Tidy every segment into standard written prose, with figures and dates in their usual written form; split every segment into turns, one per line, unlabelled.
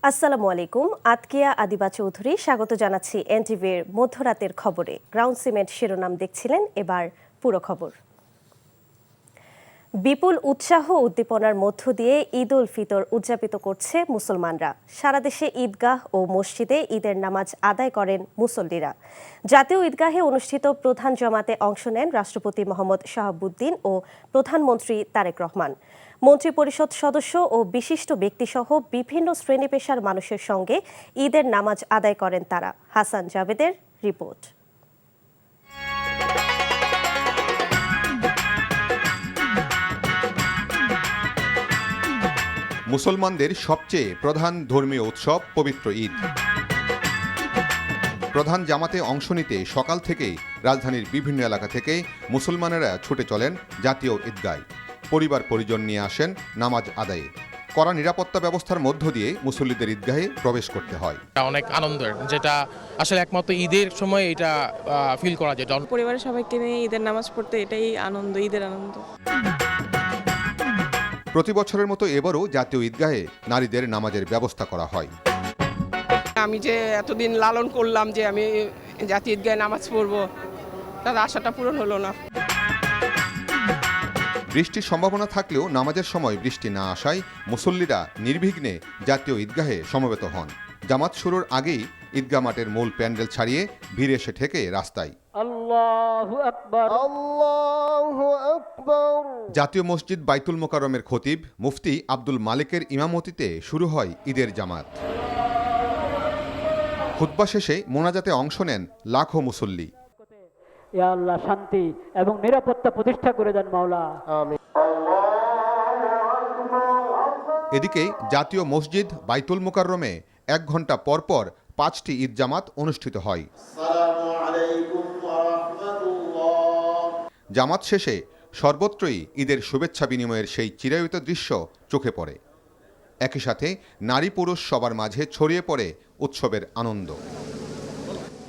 আসসালামু আলাইকুম। আতকিয়া আদিবা চৌধুরী স্বাগত জানাচ্ছি এনটিভির মধ্যরাতের খবরে। গ্রাউন্ড সিমেন্ট শিরোনাম দেখছিলেন, এবার পুরো খবর। বিপুল উৎসাহ উদ্দীপনার মধ্য দিয়ে ঈদ উল ফিতর উদযাপিত করছে মুসলমানরা। সারা দেশে ঈদগাহ ও মসজিদে ঈদের নামাজ আদায় করেন মুসল্লিরা। জাতীয় ঈদগাহে অনুষ্ঠিত প্রধান জমাতে অংশ নেন রাষ্ট্রপতি মোহাম্মদ শাহাবুদ্দিন ও প্রধানমন্ত্রী তারেক রহমান। মন্ত্রিপরিষদ সদস্য ও বিশিষ্ট ব্যক্তিসহ বিভিন্ন শ্রেণী পেশার মানুষের সঙ্গে ঈদের নামাজ আদায় করেন তারা। হাসান জাভেদের রিপোর্ট।
মুসলমানদের সবচেয়ে প্রধান ধর্মীয় উৎসব পবিত্র ঈদ। প্রধান জামাতে অংশ নিতে সকাল থেকেই রাজধানীর বিভিন্ন এলাকা থেকে মুসলমানেরা ছুটে চলেন জাতীয় ঈদগায়। পরিবার পরিজন নিয়ে আসেন নামাজ আদায়ে। কড়া নিরাপত্তা ব্যবস্থার মধ্য দিয়ে মুসল্লিদের ঈদগাহে প্রবেশ করতে হয়।
অনেক আনন্দের, যেটা আসলে একমাত্র ঈদের সময় এটা ফিল করা যায়।
পরিবারের সবাইকে নিয়ে ঈদের নামাজ পড়তে এটাই আনন্দ, ঈদের আনন্দ।
প্রতি বছরের মতো এবারও জাতীয় ঈদগাহে নারীদের নামাজের ব্যবস্থা করা হয়।
আমি যে এতদিন লালন করলাম যে আমি জাতীয় ঈদগাহে নামাজ পড়বো, তার আশাটা পূরণ হলো না।
বৃষ্টির সম্ভাবনা থাকলেও নামাজের সময় বৃষ্টি না আসায় মুসল্লিরা নির্বিঘ্নে জাতীয় ঈদগাহে সমবেত হন। জামাত শুরুর আগেই ঈদগাহ মাঠের মূল প্যান্ডেল ছাড়িয়ে ভিড় এসে ঠেকে রাস্তায়।
আল্লাহু আকবার, আল্লাহু আকবার।
জাতীয় মসজিদ বাইতুল মোকাররমের খতিব মুফতি আব্দুল মালিকের ইমামতিতে শুরু হয় ঈদের জামাত। খুতবা শেষে মোনাজাতে অংশ নেন লাখো মুসল্লি।
ইয়া আল্লাহ, শান্তি এবং নিরাপত্তা প্রতিষ্ঠা করে দেন মাওলা।
আমিন। এদিকে জাতীয় মসজিদ বাইতুল মোকাররমে 1 ঘন্টা পর পর 5টি ঈদ জামাত অনুষ্ঠিত হয়। জামাত শেষে সর্বত্রই ঈদের শুভেচ্ছা বিনিময়ের সেই চিরায়ত দৃশ্য চোখে পড়ে। একই সাথে নারী পুরুষ সবার মাঝে ছড়িয়ে পড়ে উৎসবের আনন্দ।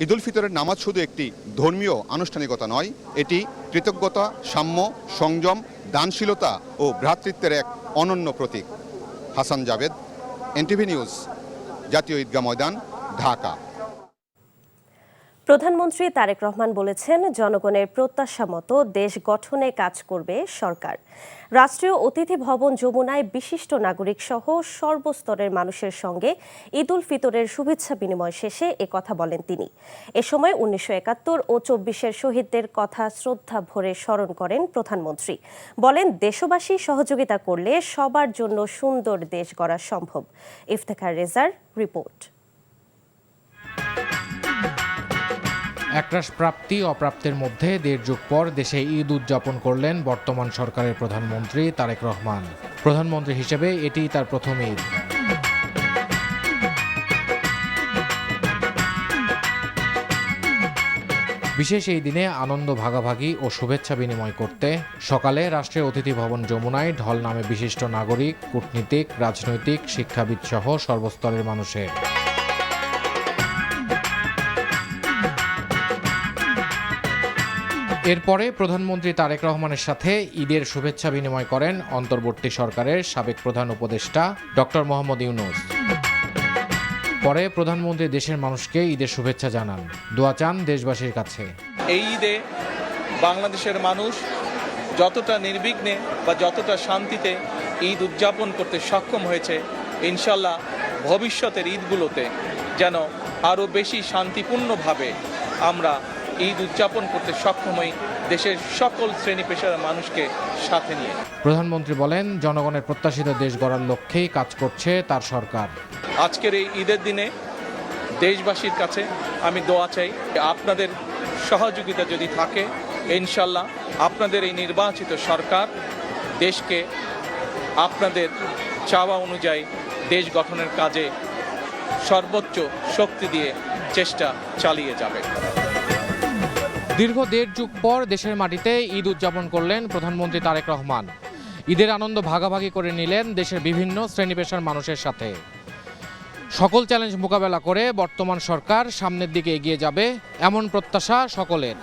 ঈদ উল ফিতরের নামাজ শুধু একটি ধর্মীয় আনুষ্ঠানিকতা নয়, এটি কৃতজ্ঞতা, সাম্য, সংযম, দানশীলতা ও ভ্রাতৃত্বের এক অনন্য প্রতীক। হাসান জাভেদ, এনটিভি নিউজ, জাতীয় ঈদগাহ ময়দান, ঢাকা।
প্রধানমন্ত্রী তারেক রহমান বলেছেন, জনগণের প্রত্যাশা মতো দেশ গঠনে কাজ করবে সরকার। রাষ্ট্রীয় অতিথি ভবন যমুনায় বিশিষ্ট নাগরিক সহ সর্বস্তরের মানুষের সঙ্গে ঈদ উল ফিতরের শুভেচ্ছা বিনিময় শেষে একথা বলেন তিনি। এ সময় 1971 ও 24-এর শহীদদের কথা শ্রদ্ধা ভরে স্মরণ করেন প্রধানমন্ত্রী। বলেন, দেশবাসী সহযোগিতা করলে সবার জন্য সুন্দর দেশ গড়া সম্ভব। ইফতেখার রেজার রিপোর্ট।
একরাশ প্রাপ্তি অপ্রাপ্তের মধ্যে 1.5 যুগ পর দেশে ঈদ উদযাপন করলেন বর্তমান সরকারের প্রধানমন্ত্রী তারেক রহমান। প্রধানমন্ত্রী হিসেবে এটিই তার প্রথম ঈদ। বিশেষ এই দিনে আনন্দ ভাগাভাগি ও শুভেচ্ছা বিনিময় করতে সকালে রাষ্ট্রীয় অতিথি ভবন যমুনায় ঢল নামে বিশিষ্ট নাগরিক, কূটনীতিক, রাজনৈতিক, শিক্ষাবিদ সহ সর্বস্তরের মানুষের। এরপরে প্রধানমন্ত্রী তারেক রহমানের সাথে ঈদের শুভেচ্ছা বিনিময় করেন অন্তর্বর্তী সরকারের সাবেক প্রধান উপদেষ্টা ডক্টর মোহাম্মদ ইউনূস। পরে প্রধানমন্ত্রী দেশের মানুষকে ঈদের শুভেচ্ছা জানান, দোয়া চান দেশবাসীর কাছে।
এই ঈদে বাংলাদেশের মানুষ যতটা নির্বিঘ্নে বা যতটা শান্তিতে ঈদ উদযাপন করতে সক্ষম হয়েছে, ইনশাল্লাহ ভবিষ্যতের ঈদগুলোতে যেন আরও বেশি শান্তিপূর্ণভাবে আমরা ঈদ উদযাপন করতে সক্ষম হই, দেশের সকল শ্রেণী পেশার মানুষকে সাথে নিয়ে।
প্রধানমন্ত্রী বলেন, জনগণের প্রত্যাশিত দেশ গড়ার লক্ষ্যেই কাজ করছে তার সরকার।
আজকের এই ঈদের দিনে দেশবাসীর কাছে আমি দোয়া চাই, আপনাদের সহযোগিতা যদি থাকে, ইনশাল্লাহ আপনাদের এই নির্বাচিত সরকার দেশকে আপনাদের চাওয়া অনুযায়ী দেশ গঠনের কাজে সর্বোচ্চ শক্তি দিয়ে চেষ্টা চালিয়ে যাবে।
দীর্ঘ 1.5 যুগ পর দেশের মাটিতে ঈদ উদযাপন করলেন প্রধানমন্ত্রী তারেক রহমান। ঈদের আনন্দ ভাগাভাগি করে নিলেন দেশের বিভিন্ন শ্রেণী পেশার মানুষের সাথে। সকল চ্যালেঞ্জ মোকাবেলা করে বর্তমান সরকার সামনের দিকে এগিয়ে যাবে, এমন প্রত্যাশা সকলের।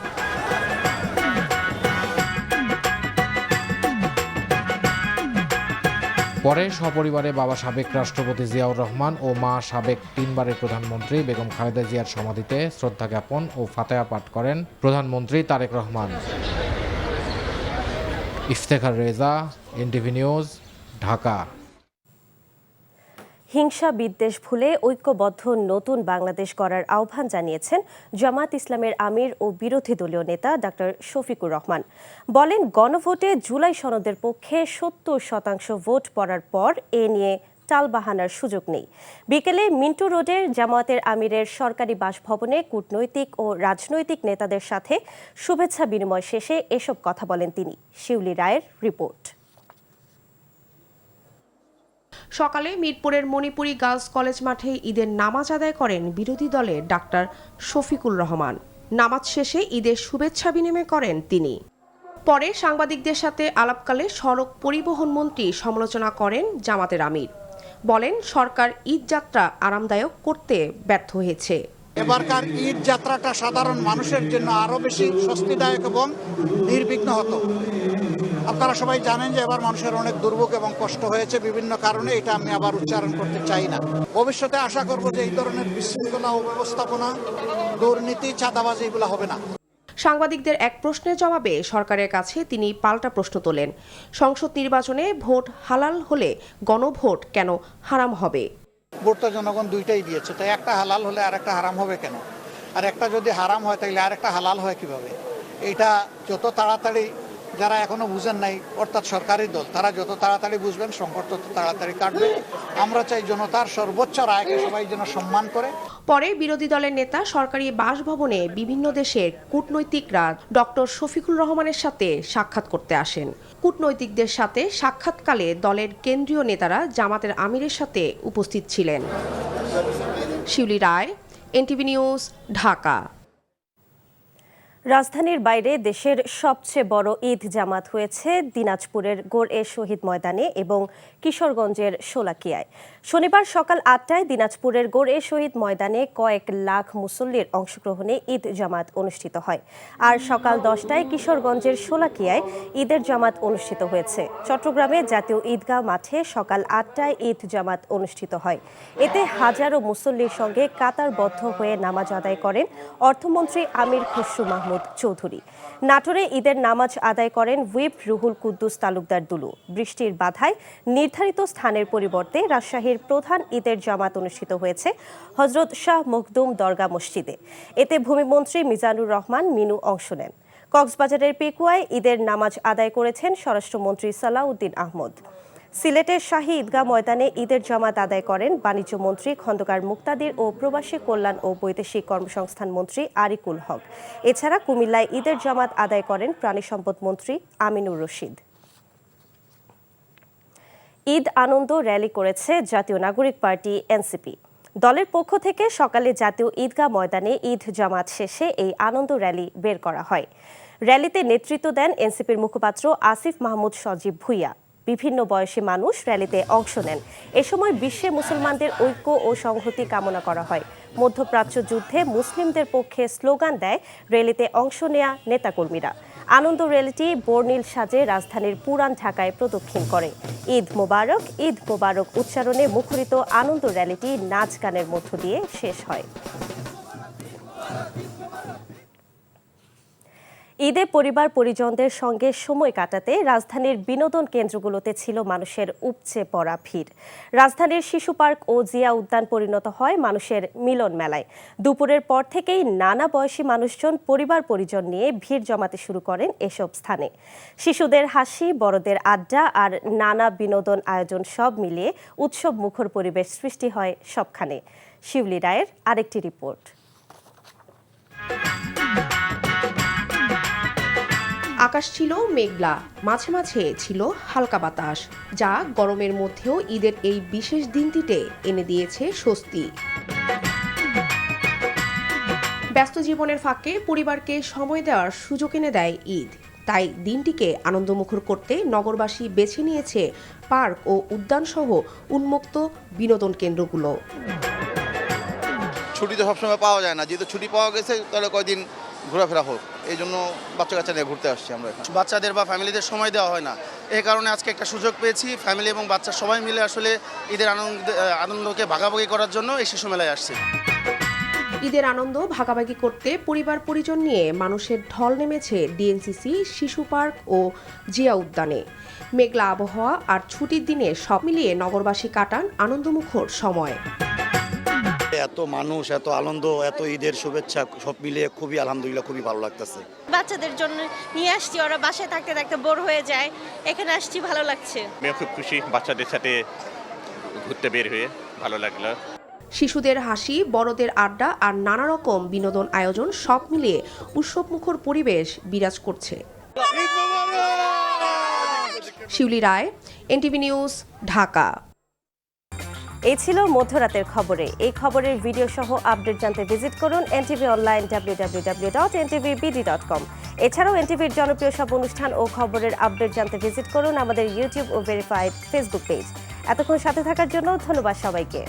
পরে সপরিবারে বাবা সাবেক রাষ্ট্রপতি জিয়াউর রহমান ও মা সাবেক 3 বারের প্রধানমন্ত্রী বেগম খালেদা জিয়ার সমাধিতে শ্রদ্ধা জ্ঞাপন ও ফাতেহা পাঠ করেন প্রধানমন্ত্রী তারেক রহমান। Iftekhar Reza, NTV news, Dhaka.
হিংসা বিদ্বেষ ভুলে ঐক্যবদ্ধ নতুন বাংলাদেশ গড়ার আহ্বান জানিয়েছেন জামায়াত ইসলামের আমির ও বিরোধী দলীয় নেতা ডক্টর শফিকুর রহমান। বলেন, গণভোটে জুলাই সনদের পক্ষে 70% ভোট পড়ার পর এ নিয়ে টালবাহানার সুযোগ নেই। বিকেলে মিন্টু রোডের জামায়াতের আমিরের সরকারি বাসভবনে কূটনৈতিক ও রাজনৈতিক নেতাদের সাথে শুভেচ্ছা বিনিময় শেষে এসব কথা বলেন তিনি। শিউলি রায়ের রিপোর্ট।
সকালে মিরপুরের মণিপুরি গার্লস কলেজ মাঠে ঈদের নামাজ আদায় করেন বিরোধী দলের ডাক্তার শফিকুর রহমান। নামাজ শেষে ঈদের শুভেচ্ছা বিনিময় করেন তিনি। পরে সাংবাদিকদের সাথে আলাপকালে সড়ক পরিবহন মন্ত্রী সমালোচনা করেন জামাতের আমির। বলেন, সরকার ঈদ যাত্রা আরামদায়ক করতে ব্যর্থ হয়েছে।
এবারকার ঈদ যাত্রাটা সাধারণ মানুষের জন্য আরো বেশি স্বস্তিদায়ক এবং নির্বিঘ্ন হতো। আপনারা সবাই জানেন যে এবার মানুষের অনেক দুর্ভোগ এবং কষ্ট হয়েছে বিভিন্ন কারণে, এটা আমি আবার উচ্চারণ করতে চাই না। ভবিষ্যতে আশা করব যে এই ধরনের বিশৃঙ্খলা ও ব্যবস্থাপনা, দুর্নীতি, চাঁদাবাজি এগুলো হবে না।
সাংবাদিকদের এক প্রশ্নের জবাবে সরকারের কাছে তিনি পাল্টা প্রশ্ন তোলেন। সংসদ নির্বাচনে ভোট হালাল হলে গণভোট কেন হারাম হবে?
ভোট তো জনগণ দুইটাই দিয়েছে, তো একটা হালাল হলে আর একটা হারাম হবে কেন? আর একটা যদি হারাম হয় তাহলে আর একটা হালাল হয় কিভাবে? এটা যত তাড়াতাড়ি, যারা এখনো বুঝেন নাই অর্থাৎ সরকারি দল, তারা যত তাড়াতাড়ি বুঝবেন সংকট তত তাড়াতাড়ি কাটবে। আমরা চাই জনতার সর্বোচ্চ রায়কে সবাই যেন সম্মান করে।
পরে বিরোধী দলের নেতা সরকারি বাসভবনে বিভিন্ন দেশের কূটনৈতিকরা ডক্টর শফিকুর রহমানের সাথে সাক্ষাৎ করতে আসেন। কূটনৈতিকদের সাথে সাক্ষাৎকালে দলের কেন্দ্রীয় নেতারা জামাতের আমিরের সাথে উপস্থিত ছিলেন। শিউলি রায়, এনটিভি নিউজ, ঢাকা।
রাজধানীর বাইরে দেশের সবচেয়ে বড় ঈদ জামাত হয়েছে দিনাজপুরের গোর-এ শহীদ ময়দানে এবং কিশোরগঞ্জের শোলাকিয়ায়। শনিবার সকাল 8টায় দিনাজপুরের গোর-এ শহীদ ময়দানে কয়েক লাখ মুসল্লির অংশগ্রহণে ঈদ জামাত অনুষ্ঠিত হয়। আর সকাল 10টায় কিশোরগঞ্জের শোলাকিয়ায় ঈদের জামাত অনুষ্ঠিত হয়েছে। চট্টগ্রামে জাতীয় ঈদগাহ মাঠে সকাল 8টায় ঈদ জামাত অনুষ্ঠিত হয়। এতে হাজারো মুসল্লির সঙ্গে কাতারবদ্ধ হয়ে নামাজ আদায় করেন অর্থমন্ত্রী আমির খসরু মাহমুদ চৌধুরী। নাটোরে ঈদের নামাজ আদায় করেন হুইপ রুহুল কুদ্দুস তালুকদার দুলু। বৃষ্টির বাধায় নির্ধারিত স্থানের পরিবর্তে রাজশাহীর প্রধান ঈদের জামাত অনুষ্ঠিত হয়েছে হযরত শাহ মখদুম দরগা মসজিদে। এতে ভূমিমন্ত্রী মিজানুর রহমান মিনু অংশ নেন। কক্সবাজারের পেকুয়ায় ঈদের নামাজ আদায় করেছেন স্বরাষ্ট্রমন্ত্রী সালাউদ্দিন আহমদ। সিলেটের শাহী ঈদগাহ ময়দানে ঈদের জামাত আদায় করেন বাণিজ্য মন্ত্রী খন্দকার মুক্তাদির ও প্রবাসী কল্যাণ ও বৈদেশিক কর্মসংস্থান মন্ত্রী আরিকুল হক। এছাড়া কুমিল্লায় ঈদের জামাত আদায় করেন প্রাণী সম্পদ মন্ত্রী আমিনুর রশিদ। ঈদ আনন্দ র্যালি করেছে জাতীয় নাগরিক পার্টি এনসিপি। দলের পক্ষ থেকে সকালে জাতীয় ঈদগাহ ময়দানে ঈদ জামাত শেষে এই আনন্দ র্যালি বের করা হয়। র্যালিতে নেতৃত্ব দেন এনসিপির মুখপাত্র আসিফ মাহমুদ সজীব ভুইয়া। বিভিন্ন বয়সী মানুষ র্যালিতে অংশ নেন। এ সময় বিশ্বে মুসলমানদের ঐক্য ও সংহতি কামনা করা হয়। মধ্যপ্রাচ্য যুদ্ধে মুসলিমদের পক্ষে স্লোগান দেয় র্যালিতে অংশ নেয়া নেতাকর্মীরা। আনন্দ র্যালিটি বর্ণিল সাজে রাজধানীর পুরান ঢাকায় প্রদক্ষিণ করে। ঈদ মোবারক, ঈদ মোবারক উচ্চারণে মুখরিত আনন্দ র্যালিটি নাচ গানের মধ্য দিয়ে শেষ হয়। ঈদে পরিবার পরিজনদের সঙ্গে সময় কাটাতে রাজধানীর বিনোদন কেন্দ্রগুলোতে ছিল মানুষের উপচে পড়া ভিড়। রাজধানীর শিশু পার্ক ও জিয়া উদ্যান পরিণত হয় মানুষের মিলন মেলায়। দুপুরের পর থেকেই নানা বয়সী মানুষজন পরিবার পরিজন নিয়ে ভিড় জমাতে শুরু করেন এসব স্থানে। শিশুদের হাসি, বড়দের আড্ডা আর নানা বিনোদন আয়োজন সব মিলিয়ে উৎসব মুখর পরিবেশ সৃষ্টি হয় সবখানে। শিউলি রায়ের আরেকটি রিপোর্ট।
আকাশ ছিল মেঘলা, মাঝে মাঝে ছিল হালকা বাতাস, যা গরমের মধ্যেও ঈদের এই বিশেষ দিনটিতে এনে দিয়েছে স্বস্তি। ব্যস্ত জীবনের ফাঁকে পরিবারকে সময় দেওয়ার সুযোগ এনে দেয় ঈদ। তাই দিনটিকে আনন্দমুখর করতে নগরবাসী বেছে নিয়েছে পার্ক ও উদ্যানসহ উন্মুক্ত বিনোদন কেন্দ্রগুলো।
ছুটি তো সবসময় পাওয়া যায় না, যেহেতু ছুটি পাওয়া গেছে তাহলে কয়দিন ঘোরাফেরা হোক, এই জন্য বাচ্চা কাচ্চা নিয়ে ঘুরতে আসছি আমরা এখানে। বাচ্চাদের বা ফ্যামিলিদের সময় দেওয়া হয় না, এই কারণে আজকে একটা সুযোগ পেয়েছি ফ্যামিলি এবং বাচ্চা সবাই মিলে আসলে ঈদের আনন্দকে ভাগাভাগি করার জন্য এই শিশু মেলায় আসছি।
ঈদের আনন্দ ভাগাভাগি করতে পরিবার পরিজন নিয়ে মানুষের ঢল নেমেছে ডিএনসিসি, শিশু পার্ক ও জিয়া উদ্যানে। মেঘলা আবহাওয়া আর ছুটির দিনে সব মিলিয়ে নগরবাসী কাটান আনন্দমুখর সময়।
এত মানুষ, এত আনন্দ, এত ঈদের শুভেচ্ছা সব মিলিয়ে খুবই আলহামদুলিল্লাহ খুবই ভালো লাগতেছে।
বাচ্চাদের জন্য নিয়ে আসছি, ওরা বাসায় থাকতে থাকতে বোর হয়ে যায়, এখানে আসছি ভালো লাগছে।
আমি খুব খুশি বাচ্চাদের সাথে ঘুরতে বের হয়ে, ভালো লাগলো।
শিশুদের হাসি, বড়দের আড্ডা আর নানা রকম বিনোদন আয়োজন সব মিলিয়ে উৎসবমুখর পরিবেশ বিরাজ করছে। শিউলি রায়, এনটিভি নিউজ, ঢাকা।
এই ছিল মধ্যরাতের খবরে। এই খবরের ভিডিও সহ আপডেট জানতে ভিজিট করুন এনটিভি অনলাইন www.ntvbd.com। এছাড়াও এনটিভির জনপ্রিয় সব অনুষ্ঠান ও খবরের আপডেট জানতে ভিজিট করুন আমাদের ইউটিউব ও ভেরিফাইড ফেসবুক পেজ। এতক্ষণ সাথে থাকার জন্য ধন্যবাদ সবাইকে।